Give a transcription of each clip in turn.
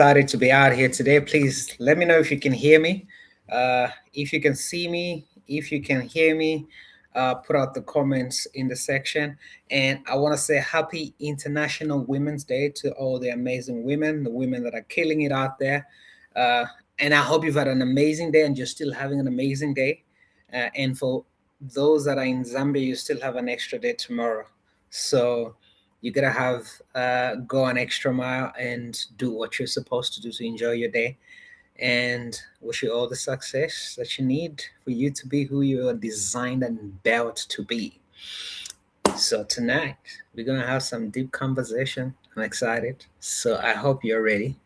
Excited to be out here today. Please let me know if you can hear me. If you can see me, if you can hear me, put out the comments in the section. And I want to say happy International Women's Day to all the amazing women, the women that are killing it out there. Uh, and I hope you've had an amazing day and you're still having an amazing day. And for those that are in Zambia, you still have an extra day tomorrow. So you gotta have go an extra mile and do what you're supposed to do to enjoy your day. And wish you all the success that you need for you to be who you are designed and built to be. So tonight we're gonna have some deep conversation. I'm excited. So I hope you're ready.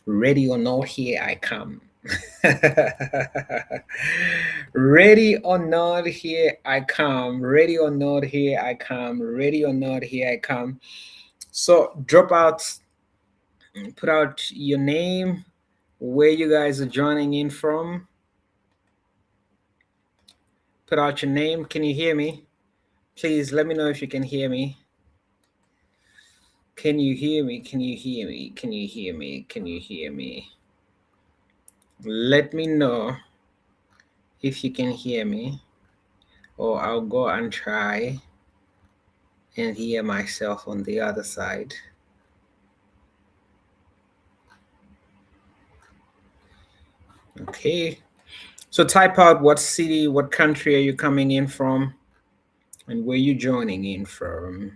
Ready or not, here I come. Ready or not, here I come. Ready or not, here I come. Ready or not, here I come. So drop out, put out your name, where you guys are joining in from. Put out your name. Can you hear me? Please let me know if you can hear me. Can you hear me? Can you hear me? Can you hear me? Can you hear me? Let me know if you can hear me, or I'll go and try and hear myself on the other side. Okay. So type out what city, what country are you coming in from, and where you joining in from.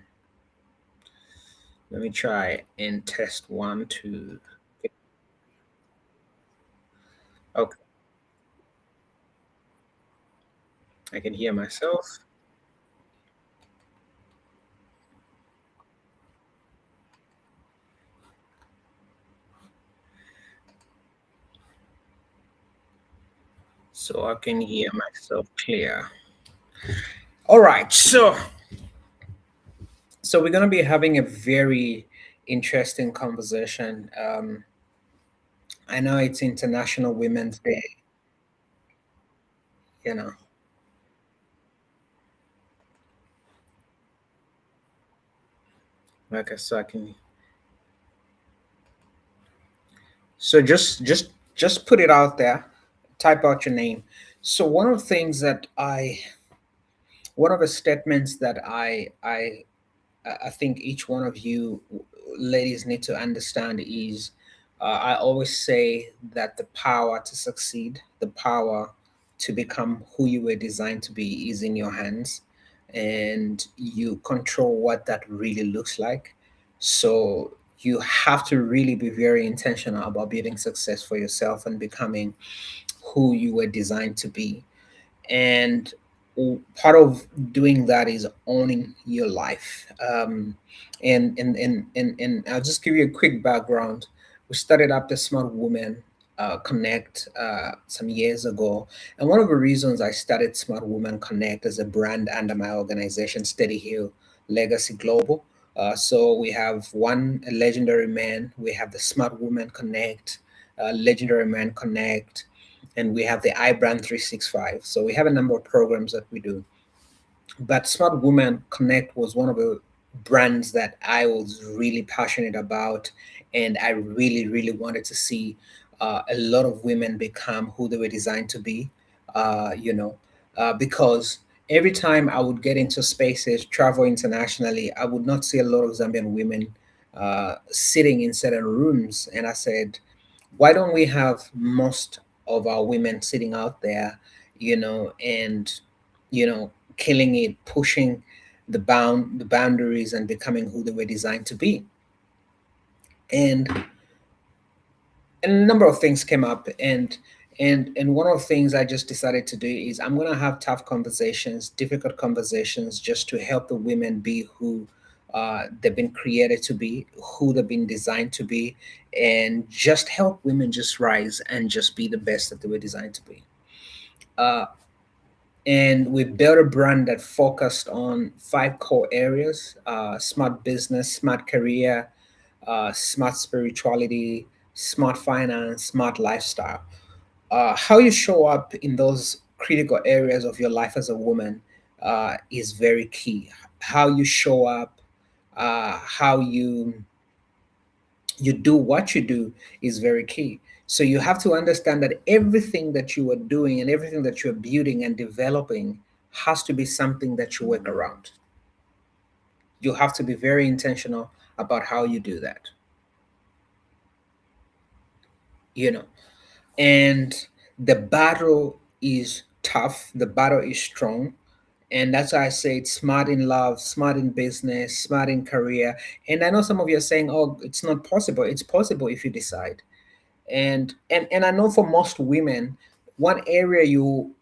Let me try and test one, two. Okay, I can hear myself. So I can hear myself clear. All right, so we're gonna be having a very interesting conversation. I know it's International Women's Day, you know. Okay, so I can. So just put it out there. Type out your name. So one of the statements that I think each one of you ladies need to understand is I always say that the power to succeed, the power to become who you were designed to be is in your hands, and you control what that really looks like. So you have to really be very intentional about building success for yourself and becoming who you were designed to be. And part of doing that is owning your life. And I'll just give you a quick background. We started up the Smart Woman Connect some years ago, and one of the reasons I started Smart Woman Connect as a brand under my organization, Steady Hill Legacy Global. So we have one legendary man. We have the Smart Woman Connect, Legendary Man Connect, and we have the iBrand 365. So we have a number of programs that we do. But Smart Woman Connect was one of the brands that I was really passionate about, and I really, really wanted to see a lot of women become who they were designed to be. Because every time I would get into spaces, travel internationally, I would not see a lot of Zambian women sitting in certain rooms, and I said, why don't we have most of our women sitting out there, and killing it, pushing the boundaries and becoming who they were designed to be. And and a number of things came up, and one of the things I just decided to do is I'm going to have tough conversations, difficult conversations, just to help the women be who they've been created to be, who they've been designed to be, and just help women just rise and just be the best that they were designed to be. uh, and we built a brand that focused on five core areas: smart business, smart career, smart spirituality, smart finance, smart lifestyle. How you show up in those critical areas of your life as a woman is very key. How you show up, how you You do what you do is very key. So you have to understand that everything that you are doing and everything that you're building and developing has to be something that you work around. You have to be very intentional about how you do that, you know. And the battle is tough, the battle is strong. And that's why I say it's smart in love, smart in business, smart in career. And I know some of you are saying, oh, it's not possible. It's possible if you decide. And I know for most women, one area you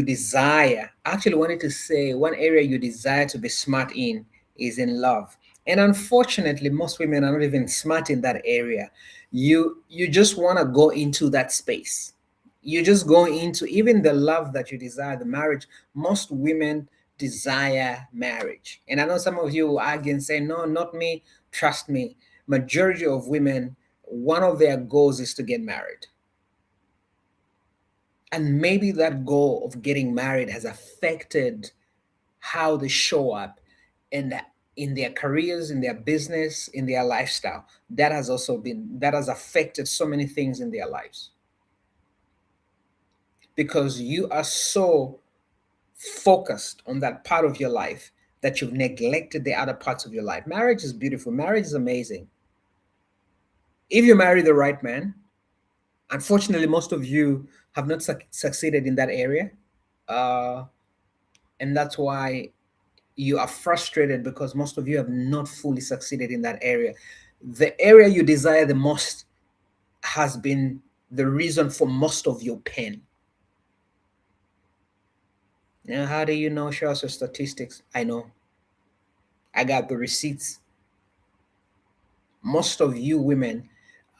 desire, actually wanted to say one area you desire to be smart in is in love. And unfortunately most women are not even smart in that area. You just want to go into that space. You just go into even the love that you desire, the marriage. Most women desire marriage, and I know some of you will argue and say, no, not me. Trust me, majority of women, one of their goals is to get married. And maybe that goal of getting married has affected how they show up in in their careers, in their business, in their lifestyle. That has also been, that has affected so many things in their lives, because you are so focused on that part of your life that you've neglected the other parts of your life. Marriage is beautiful, marriage is amazing if you marry the right man. Unfortunately most of you have not succeeded in that area, uh, and that's why you are frustrated, because most of you have not fully succeeded in that area. The area you desire the most has been the reason for most of your pain. Now, how do you know? Show us your statistics. I know. I got the receipts. Most of you women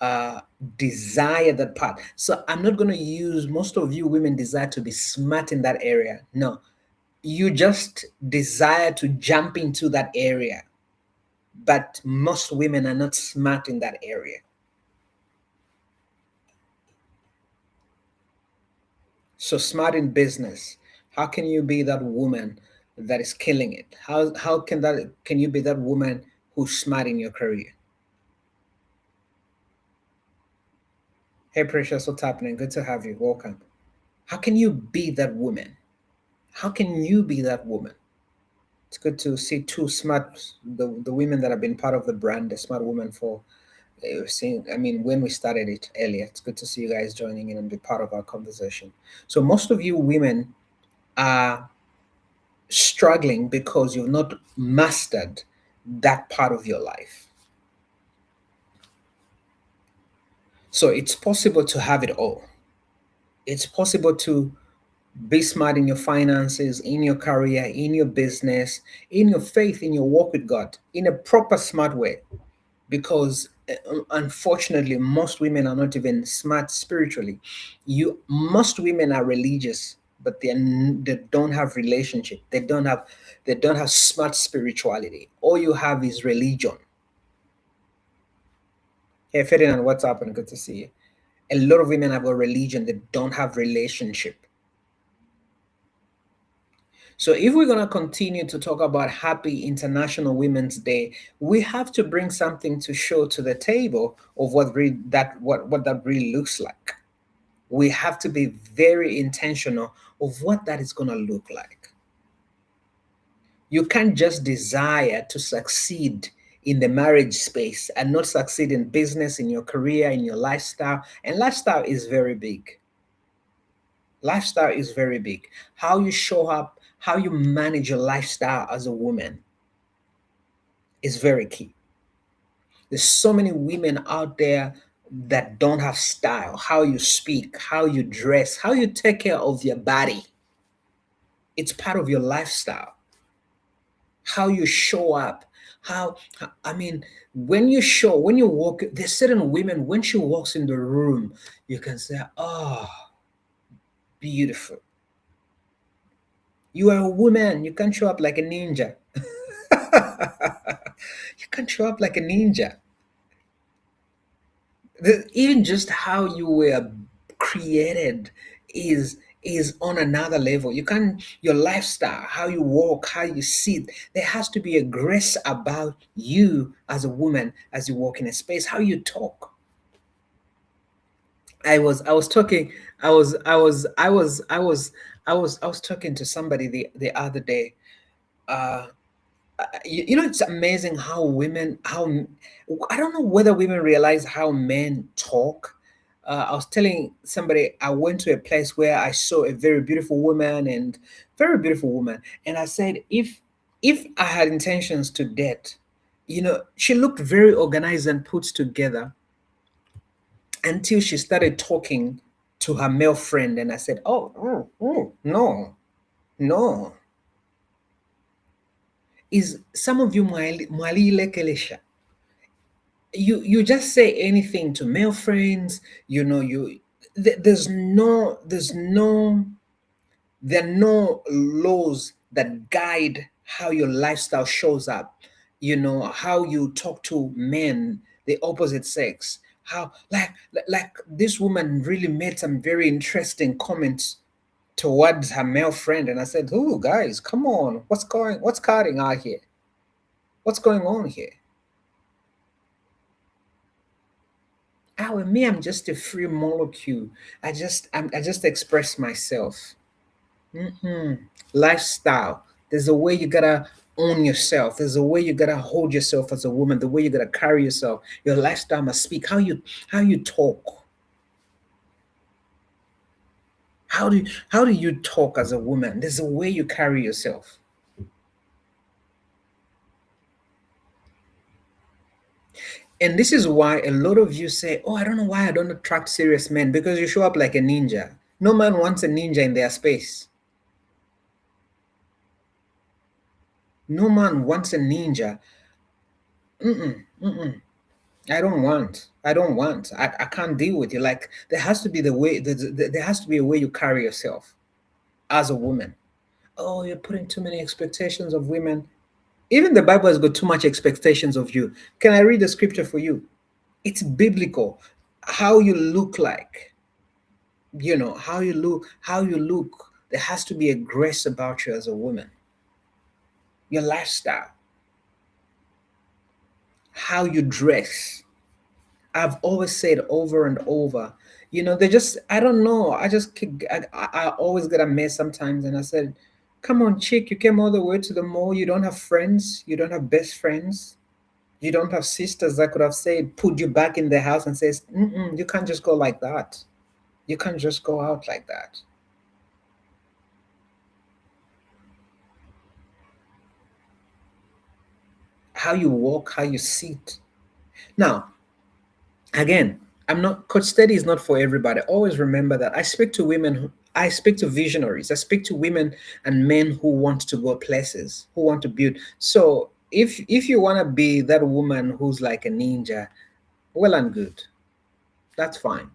uh, desire that part. So I'm not going to use most of you women desire to be smart in that area. No, you just desire to jump into that area, but most women are not smart in that area. So smart in business. How can you be that woman that is killing it? How can you be that woman who's smart in your career? Hey Precious, what's happening? Good to have you. Welcome. How can you be that woman? How can you be that woman? It's good to see two smart, the women that have been part of the brand, the smart woman for seeing. I mean, when we started it earlier, it's good to see you guys joining in and be part of our conversation. So most of you women are struggling because you've not mastered that part of your life. So it's possible to have it all. It's possible to be smart in your finances, in your career, in your business, in your faith, in your walk with God, in a proper smart way. Because unfortunately, most women are not even smart spiritually. Most women are religious, but they don't have relationship. They don't have smart spirituality. All you have is religion. Hey, Ferdinand, what's up? And good to see you. A lot of women have a religion, they don't have relationship. So if we're gonna continue to talk about Happy International Women's Day, we have to bring something to show to the table of what that really looks like. We have to be very intentional of what that is gonna look like. You can't just desire to succeed in the marriage space and not succeed in business, in your career, in your lifestyle. And lifestyle is very big. Lifestyle is very big. How you show up, how you manage your lifestyle as a woman is very key. There's so many women out there that don't have style. How you speak, how you dress, how you take care of your body. It's part of your lifestyle. How you show up. I mean, when you walk, there's certain women, when she walks in the room, you can say, oh, beautiful. You are a woman. You can't show up like a ninja. You can't show up like a ninja. Even just how you were created is on another level. You can't, your lifestyle, how you walk, how you sit, there has to be a grace about you as a woman as you walk in a space, how you talk. I was talking, I was talking to somebody the other day. Uh it's amazing how women, how I don't know whether women realize how men talk. I was telling somebody I went to a place where I saw a very beautiful woman, and very beautiful woman, and I said, if I had intentions to date, she looked very organized and put together until she started talking to her male friend, and I said, no, no. Is some of you mwalilekelesha? You just say anything to male friends, there are no laws that guide how your lifestyle shows up, how you talk to men, the opposite sex, how, like this woman really made some very interesting comments towards her male friend, and I said, oh guys, come on, what's cutting out here, what's going on here? Oh, me, I'm just a free molecule. I just express myself. Lifestyle. There's a way you gotta own yourself. There's a way you gotta hold yourself as a woman. The way you gotta carry yourself. Your lifestyle must speak. How you talk. How do you talk as a woman? There's a way you carry yourself. And this is why a lot of you say, "Oh, I don't know why I don't attract serious men," because you show up like a ninja. No man wants a ninja in their space. No man wants a ninja. Mm-mm, mm-mm. I don't want. I can't deal with you. Like there has to be the way. There has to be a way you carry yourself as a woman. Oh, you're putting too many expectations of women. Even the Bible has got too much expectations of you. Can I read the scripture for you? It's biblical. How you look like, how you look, how you look. There has to be a grace about you as a woman. Your lifestyle, how you dress. I've always said over and over, they just, I don't know. I just, I always get a mess sometimes. And I said, come on, chick, you came all the way to the mall. You don't have friends. You don't have best friends. You don't have sisters that could have said, put you back in the house and says, you can't just go like that. You can't just go out like that. How you walk, how you sit. Now, again, I'm not, coach steady is not for everybody. Always remember that I speak to women I speak to visionaries, I speak to women and men who want to go places, who want to build. So if you want to be that woman who's like a ninja, well and good, that's fine.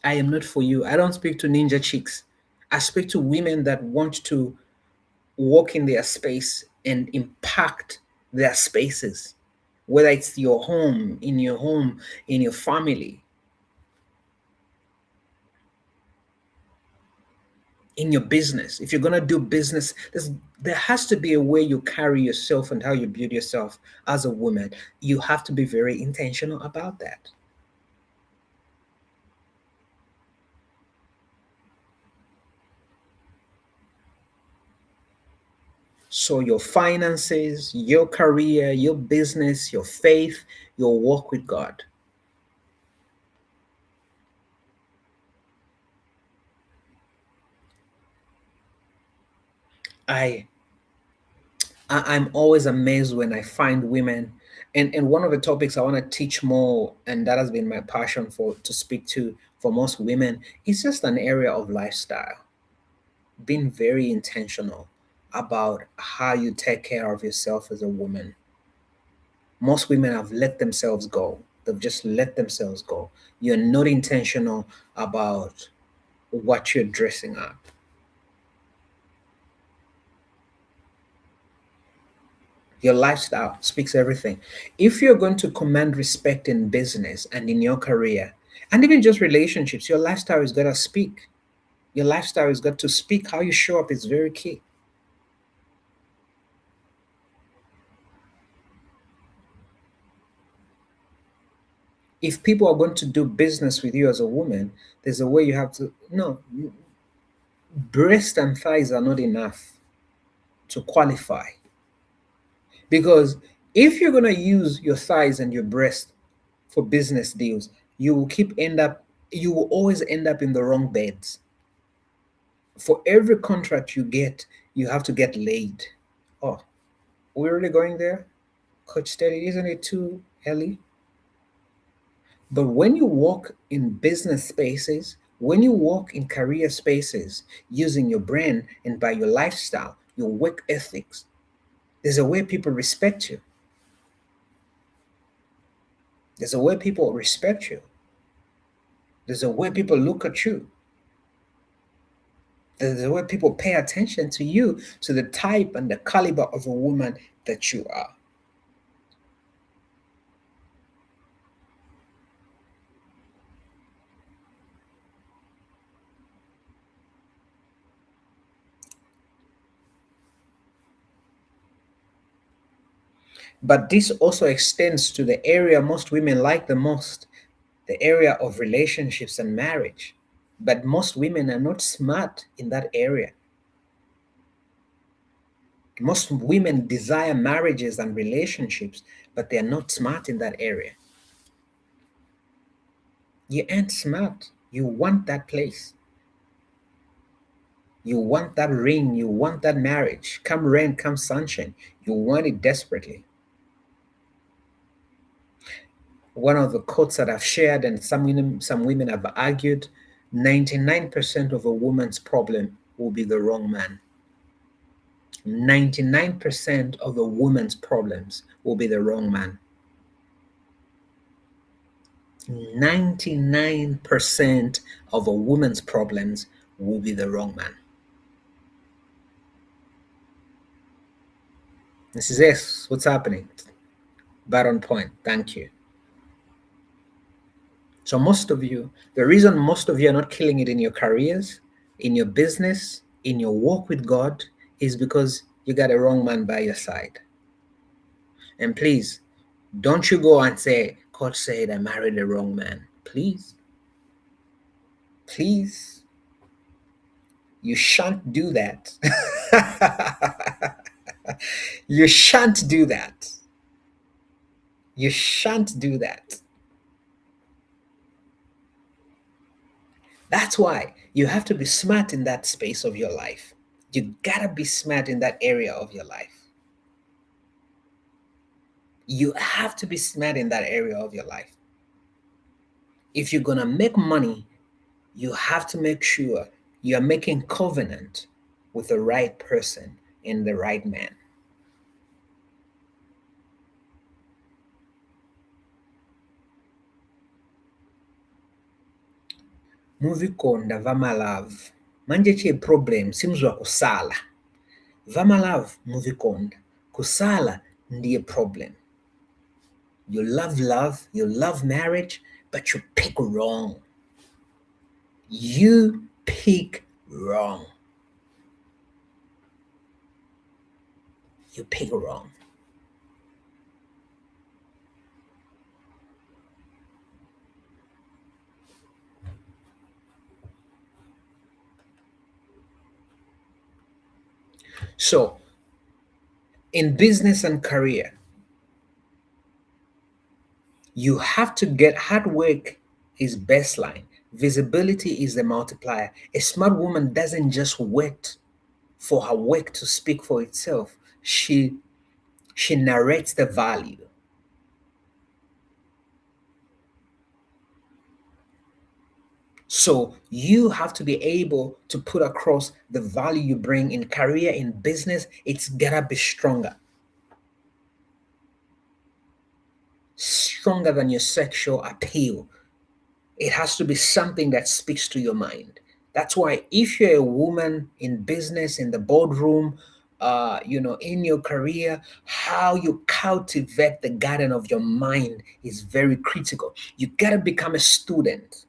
I am not for you. I don't speak to ninja chicks. I speak to women that want to walk in their space and impact their spaces, whether it's your home, in your family, in your business. If you're going to do business, there has to be a way you carry yourself and how you build yourself as a woman. You have to be very intentional about that. So, your finances, your career, your business, your faith, your walk with God. I I'm always amazed when I find women, and one of the topics I want to teach more, and that has been my passion for to speak to for most women, is just an area of lifestyle, being very intentional about how you take care of yourself as a woman. Most women have let themselves go. They've just let themselves go. You're not intentional about what you're dressing up. Your lifestyle speaks everything. If you're going to command respect in business and in your career, And even just relationships, your lifestyle is got to speak. Your lifestyle is got to speak. How you show up is very key. If people are going to do business with you as a woman, there's a way you have to. No, breast and thighs are not enough to qualify. Because if you're going to use your thighs and your breast for business deals, you will always end up in the wrong beds. For every contract you get, you have to get laid. Oh, we're really going there? Coach Steady, isn't it too early? But when you walk in business spaces, when you walk in career spaces using your brand and by your lifestyle, your work ethics, there's a way people respect you. There's a way people respect you. There's a way people look at you. There's a way people pay attention to you, to the type and the caliber of a woman that you are. But this also extends to the area most women like the most, the area of relationships and marriage. But most women are not smart in that area. Most women desire marriages and relationships, but they're not smart in that area. You ain't smart. You want that place. You want that ring. You want that marriage. Come rain, come sunshine. You want it desperately. One of the quotes that I've shared and some women have argued, 99% of a woman's problem will be the wrong man. 99% of a woman's problems will be the wrong man. 99% of a woman's problems will be the wrong man. This is S. What's happening? Baron point. Thank you. So the reason most of you are not killing it in your careers, in your business, in your walk with God, is because you got a wrong man by your side. And please, don't you go and say, God said I married the wrong man. Please. Please. You shan't do that. You shan't do that. You shan't do that. That's why you have to be smart in that space of your life. You gotta be smart in that area of your life. You have to be smart in that area of your life. If you're gonna make money, you have to make sure you're making covenant with the right person and the right man. Muvikonda vamalove. Manje che problem simzwa kusala. Vamalove muvikonda. Kusala ndiye problem. You love, you love marriage, but you pick wrong. You pick wrong. You pick wrong. So, in business and career, you have to get hard work is baseline. Visibility is the multiplier. A smart woman doesn't just wait for her work to speak for itself. She narrates the value. So you have to be able to put across the value you bring in career, in business. It's gotta be stronger. Stronger than your sexual appeal. It has to be something that speaks to your mind. That's why if you're a woman in business, in the boardroom, in your career, how you cultivate the garden of your mind is very critical. You got to become a student.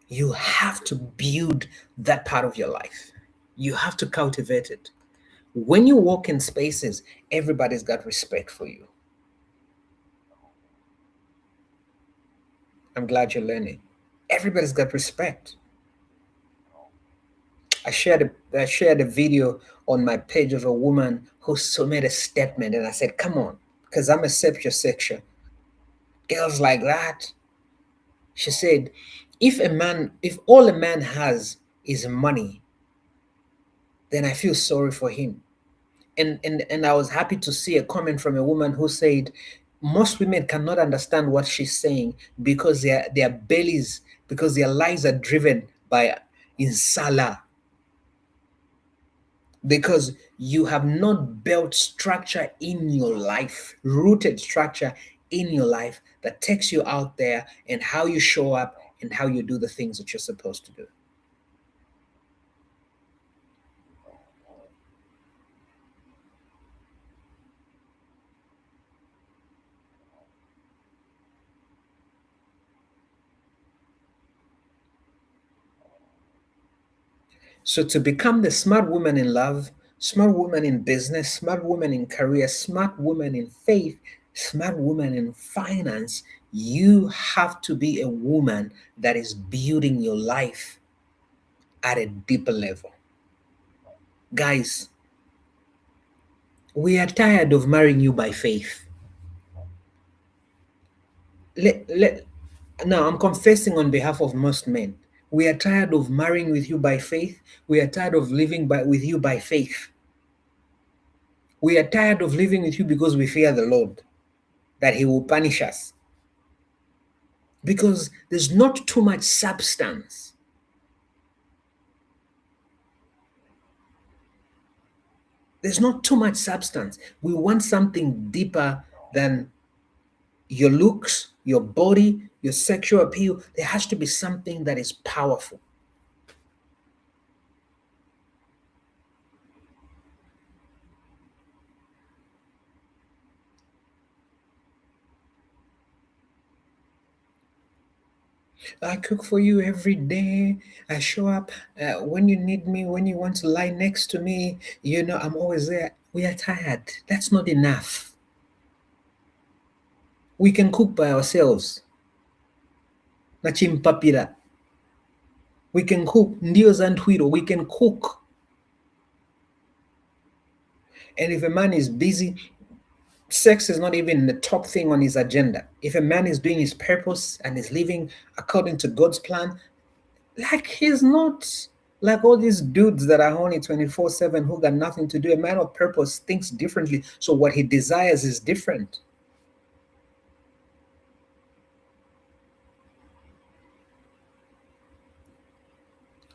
You have to build that part of your life. You have to cultivate it. When you walk in spaces, everybody's got respect for you. I'm glad you're learning. Everybody's got respect. I shared a video on my page of a woman who so made a statement, and I said, "Come on, because I'm a sexual. Girls like that." She said, if all a man has is money, then I feel sorry for him. And I was happy to see a comment from a woman who said, most women cannot understand what she's saying because their bellies, because their lives are driven by insala, because you have not built structure in your life, rooted structure in your life that takes you out there and how you show up and how you do the things that you're supposed to do. So to become the smart woman in love, smart woman in business, smart woman in career, smart woman in faith, smart woman in finance, you have to be a woman that is building your life at a deeper level. Guys, we are tired of marrying you by faith. Let, let, Now, I'm confessing on behalf of most men. We are tired of marrying with you by faith. We are tired of living with you by faith. We are tired of living with you because we fear the Lord, that He will punish us. Because there's not too much substance. There's not too much substance. We want something deeper than your looks, your body, your sexual appeal. There has to be something that is powerful. I cook for you every day. I show up when you need me, when you want to lie next to me. I'm always there. We are tired. That's not enough. We can cook by ourselves. Nachimpapira. We can cook. Ndio zantwiro. We can cook. And if a man is busy, sex is not even the top thing on his agenda. If a man is doing his purpose and is living according to God's plan, like he's not like all these dudes that are horny 24/7 who got nothing to do. A man of purpose thinks differently. So what he desires is different.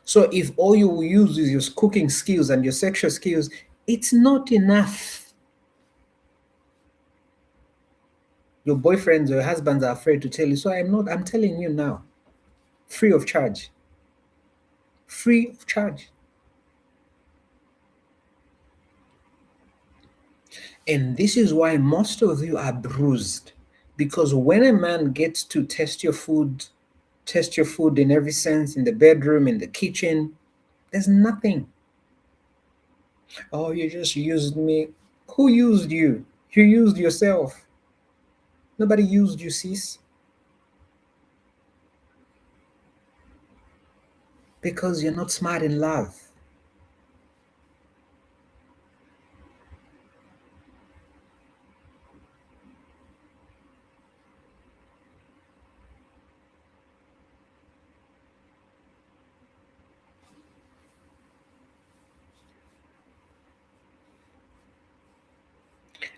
So if all you use is your cooking skills and your sexual skills, it's not enough. Your boyfriends or your husbands are afraid to tell you. So I'm telling you now, free of charge. Free of charge. And this is why most of you are bruised. Because when a man gets to test your food in every sense, in the bedroom, in the kitchen, there's nothing. Oh, you just used me. Who used you? You used yourself. Nobody used you, sis. Because you're not smart in love.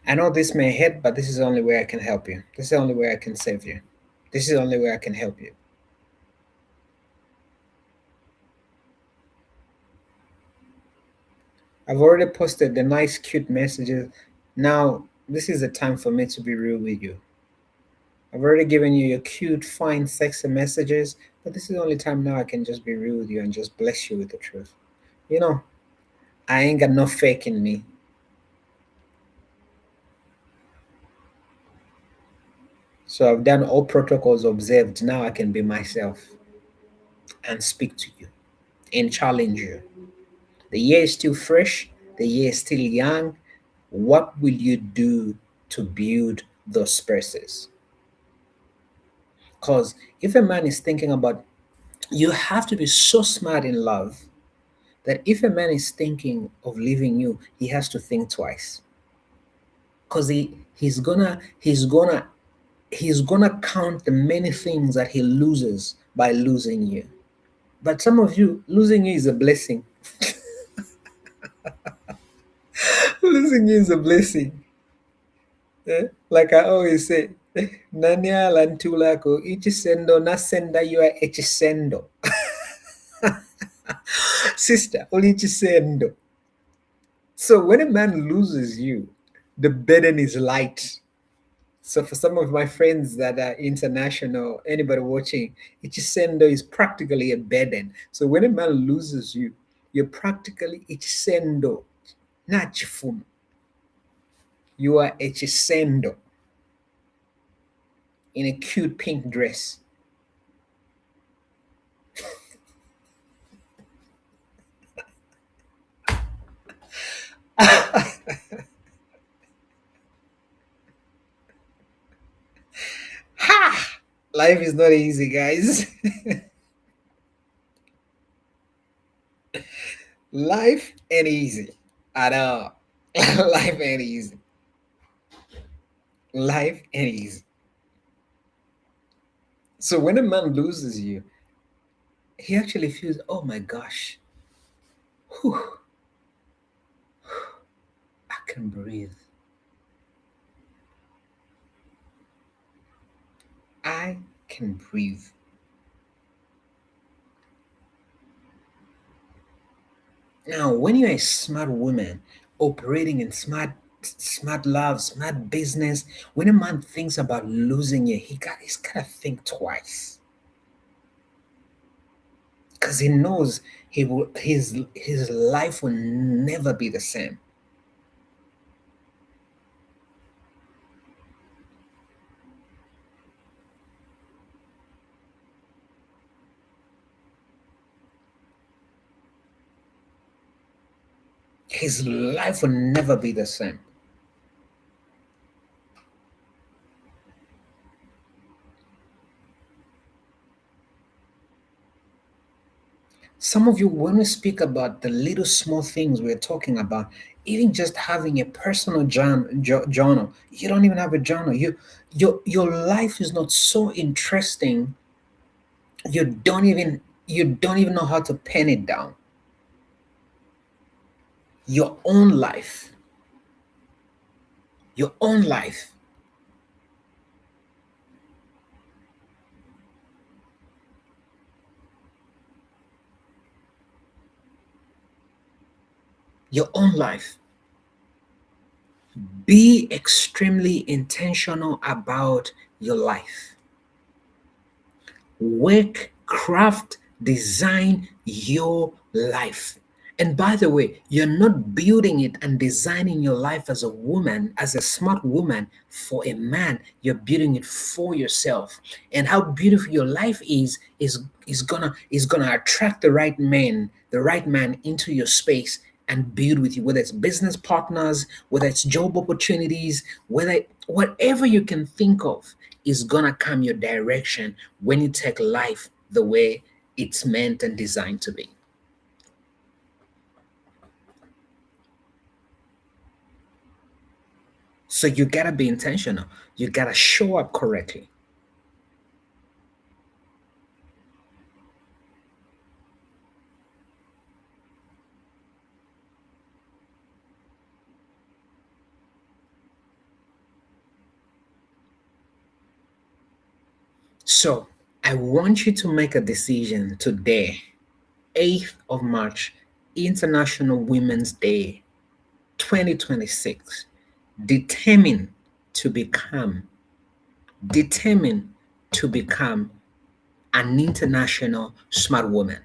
I know this may hurt, but this is the only way I can help you. This is the only way I can save you. This is the only way I can help you. I've already posted the nice, cute messages. Now, this is the time for me to be real with you. I've already given you your cute, fine, sexy messages, but this is the only time now I can just be real with you and just bless you with the truth. You know, I ain't got no fake in me. So I've done all protocols observed. Now I can be myself and speak to you and challenge you. The year is still fresh, the year is still young. What will you do to build those spaces? Because if a man is thinking about, you have to be so smart in love that if a man is thinking of leaving you, he has to think twice. Because he's gonna count the many things that he loses by losing you. But some of you, losing you is a blessing. Losing you is a blessing. Like I always say, Nania lantulako ichisendo nasenda yua echisendo. Sister, olichisendo. So when a man loses you, the burden is light. So for some of my friends that are international, anybody watching, ichisendo is practically a burden. So when a man loses you, you're practically ichisendo, not chifum. You are ichisendo in a cute pink dress. Ha! Life is not easy, guys. Life ain't easy at all. Life ain't easy. Life ain't easy. So when a man loses you, he actually feels, oh my gosh, whew, I can breathe. I can breathe. Now, when you're a smart woman operating in smart love, smart business, when a man thinks about losing you, he's gotta think twice. Because he knows his life will never be the same. His life will never be the same. Some of you, when we speak about the little small things we're talking about, even just having a personal journal, you don't even have a journal. Your life is not so interesting. You don't even know how to pen it down. Your own life, your own life, your own life. Be extremely intentional about your life. Work, craft, design your life. And by the way, you're not building it and designing your life as a woman, as a smart woman for a man. You're building it for yourself. And how beautiful your life is gonna attract the right man into your space and build with you, whether it's business partners, whether it's job opportunities, whatever you can think of is gonna come your direction when you take life the way it's meant and designed to be. So you gotta be intentional. You gotta show up correctly. So I want you to make a decision today, 8th of March. International Women's Day 2026. Determined to become, determined to become an international smart woman.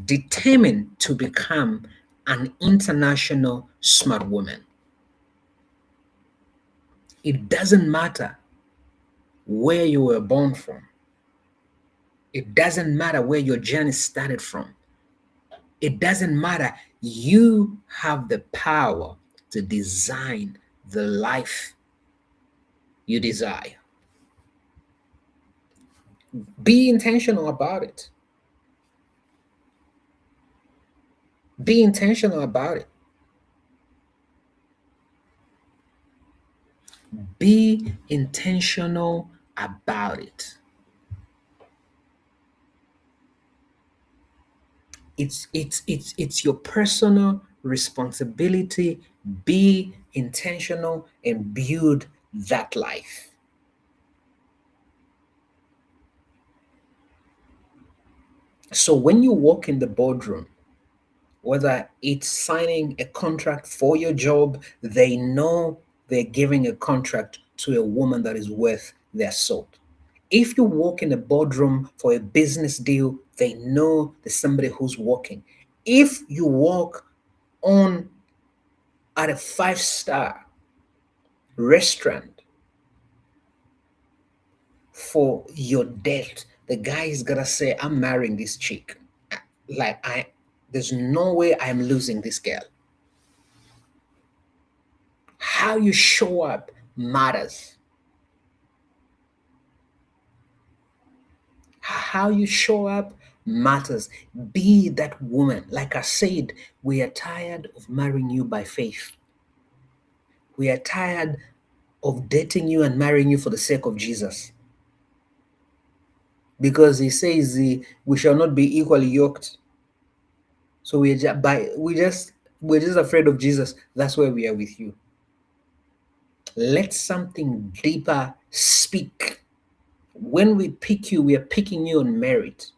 Determined to become an international smart woman. It doesn't matter where you were born from. It doesn't matter where your journey started from. It doesn't matter. You have the power to design the life you desire. Be intentional about it. Be intentional about it. Be intentional about it. It's your personal responsibility. Be intentional and build that life. So when you walk in the boardroom, whether it's signing a contract for your job, they know they're giving a contract to a woman that is worth their salt. If you walk in a boardroom for a business deal, they know there's somebody who's working. If you walk on at a five-star restaurant for your date, the guy is gonna say, I'm marrying this chick. Like there's no way I'm losing this girl. How you show up matters. How you show up matters. Be that woman. Like I said, we are tired of marrying you by faith. We are tired of dating you and marrying you for the sake of Jesus. Because he says we shall not be equally yoked. So we're just afraid of Jesus. That's why we are with you. Let something deeper speak. When we pick you, we are picking you on merit.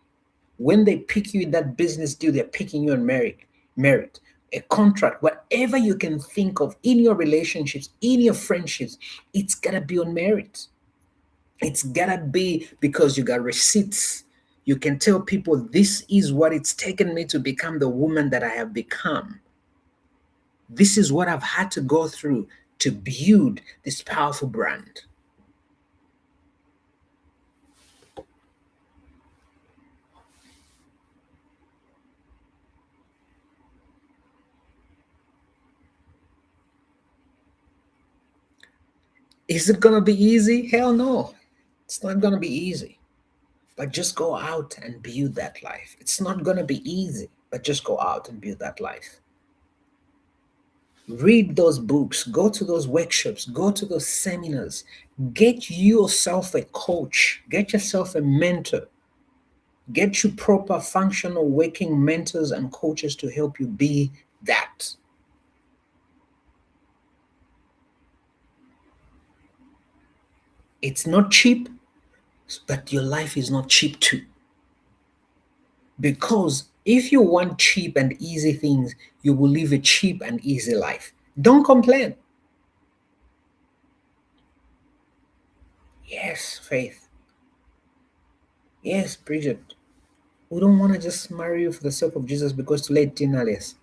When they pick you in that business deal, they're picking you on merit, a contract, whatever you can think of in your relationships, in your friendships, it's gotta be on merit. It's gotta be because you got receipts. You can tell people this is what it's taken me to become the woman that I have become. This is what I've had to go through to build this powerful brand. Is it gonna be easy? Hell no. It's not gonna be easy. But just go out and build that life. It's not gonna be easy, but just go out and build that life. Read those books, go to those workshops, go to those seminars, get yourself a coach, get yourself a mentor, get you proper functional working mentors and coaches to help you be that. It's not cheap, but your life is not cheap too. Because if you want cheap and easy things, you will live a cheap and easy life. Don't complain. Yes, Faith. Yes, Bridget. We don't want to just marry you for the sake of Jesus because to let dinner less.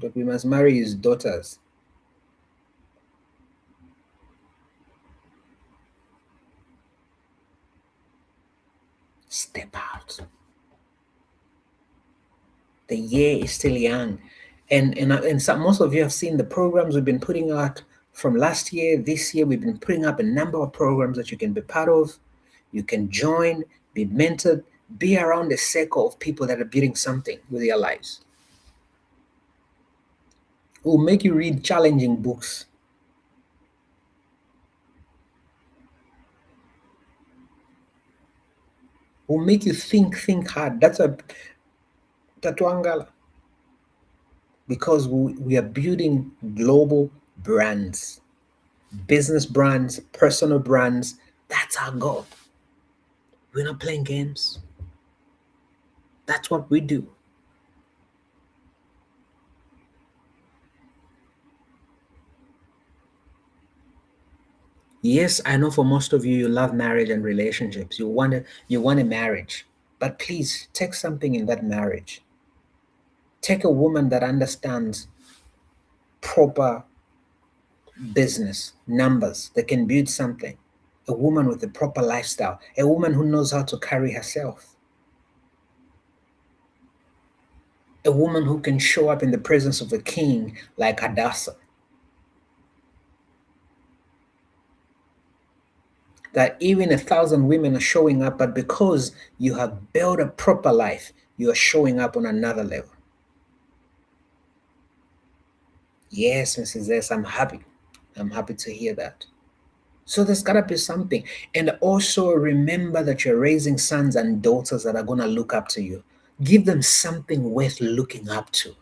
But we must marry his daughters. Step out. The year is still young. And some, most of you have seen the programs we've been putting out from last year. This year, we've been putting up a number of programs that you can be part of. You can join, be mentored, be around a circle of people that are building something with their lives. Will make you read challenging books. Will make you think hard. That's a Tatuangala. Because we are building global brands, business brands, personal brands. That's our goal. We're not playing games. That's what we do. Yes, I know for most of you, you love marriage and relationships. You want a marriage. But please take something in that marriage. Take a woman that understands proper business, numbers, that can build something. A woman with a proper lifestyle. A woman who knows how to carry herself. A woman who can show up in the presence of a king like Hadassah. That even 1,000 women are showing up, but because you have built a proper life, you are showing up on another level. Yes, Mrs. S, I'm happy. I'm happy to hear that. So there's gotta be something. And also remember that you're raising sons and daughters that are gonna look up to you. Give them something worth looking up to.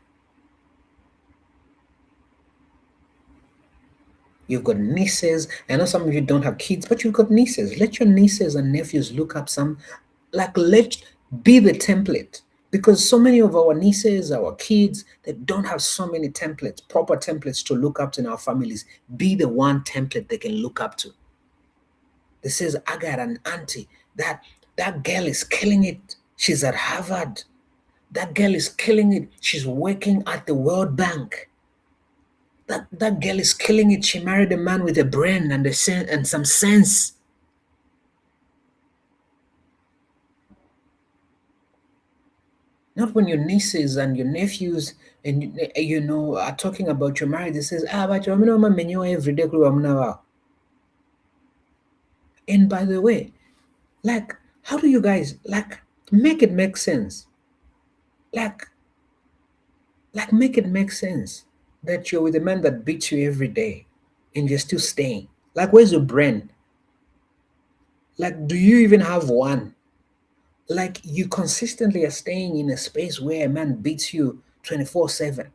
You've got nieces. I know some of you don't have kids, but you've got nieces. Let your nieces and nephews look up some, like, let be the template. Because so many of our nieces, our kids, they don't have so many templates, proper templates to look up to in our families. Be the one template they can look up to. This says, I got an auntie. That girl is killing it. She's at Harvard. That girl is killing it. She's working at the World Bank. That girl is killing it. She married a man with a brain and and some sense. Not when your nieces and your nephews and are talking about your marriage. It says, but you know, man, every day. And by the way, like, how do you guys like make it make sense? Like, make it make sense that you're with a man that beats you every day and you're still staying. Like, where's your brain? Like, do you even have one? Like, you consistently are staying in a space where a man beats you 24/7.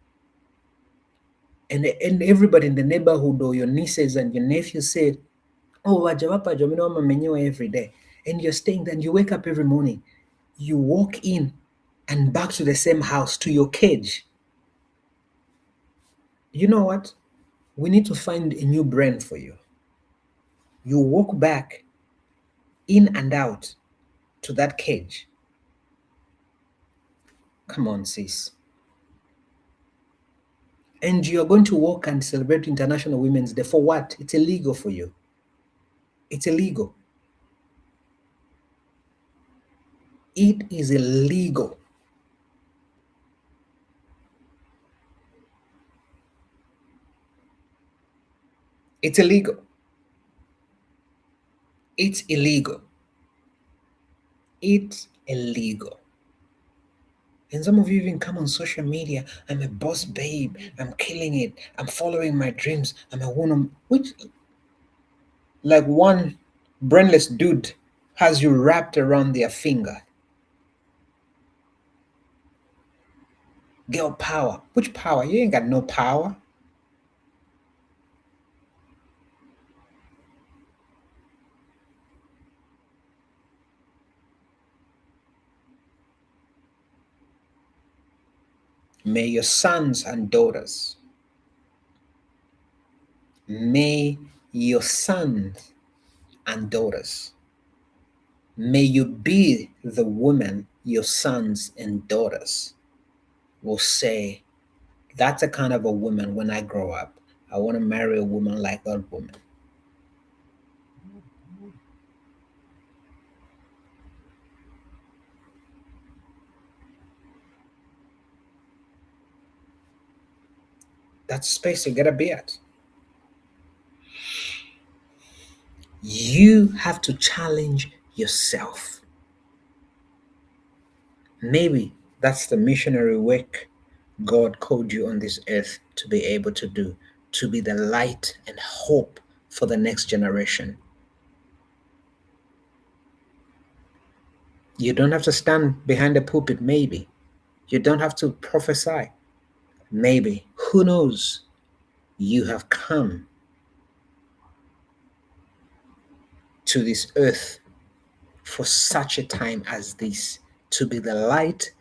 And everybody in the neighborhood or your nieces and your nephews said, oh, wajawapa jomino mamenyo every day. And you're staying there and you wake up every morning. You walk in and back to the same house, to your cage. You know what? We need to find a new brand for you. You walk back in and out to that cage. Come on, sis. And you're going to walk and celebrate International Women's Day. For what? It's illegal for you. It's illegal. It is illegal. It's illegal. It's illegal. It's illegal. And some of you even come on social media. I'm a boss babe. I'm killing it. I'm following my dreams. I'm a woman. Which, like, one brainless dude has you wrapped around their finger. Girl power. Which power? You ain't got no power. May your sons and daughters, may your sons and daughters, may you be the woman your sons and daughters will say, that's a kind of a woman when I grow up. I want to marry a woman like that woman. That's the space you gotta be at. You have to challenge yourself. Maybe that's the missionary work God called you on this earth to be able to do, to be the light and hope for the next generation. You don't have to stand behind the pulpit, maybe. You don't have to prophesy, maybe. Who knows? You have come to this earth for such a time as this, to be the light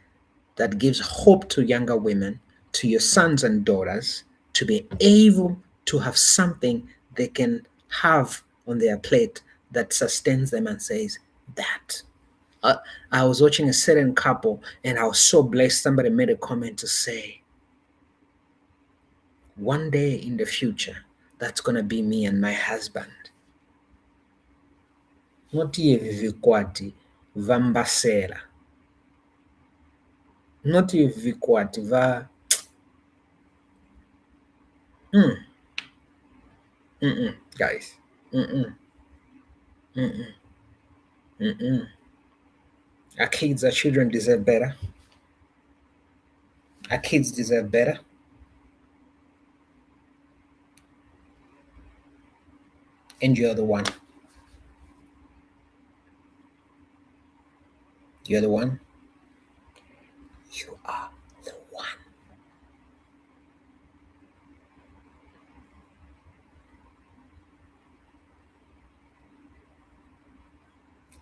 that gives hope to younger women, to your sons and daughters, to be able to have something they can have on their plate that sustains them and says, that. Uh, I was watching a certain couple and I was so blessed. Somebody made a comment to say, one day in the future, that's going to be me and my husband. Not hivi vikwati vambasela. Not hivi vikwati va. Mm, guys. Mm-mm, mm-mm, mm-mm. Our kids, our children deserve better. Our kids deserve better. And you're the one. You're the one. You are the one.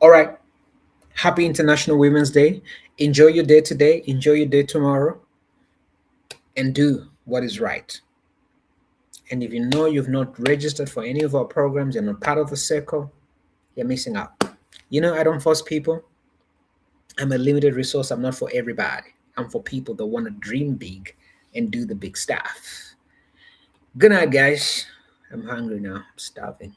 All right. Happy International Women's Day. Enjoy your day today. Enjoy your day tomorrow. And do what is right. And if you know you've not registered for any of our programs, you're not part of the circle, you're missing out. You know, I don't force people. I'm a limited resource. I'm not for everybody. I'm for people that want to dream big and do the big stuff. Good night, guys. I'm hungry now. I'm starving.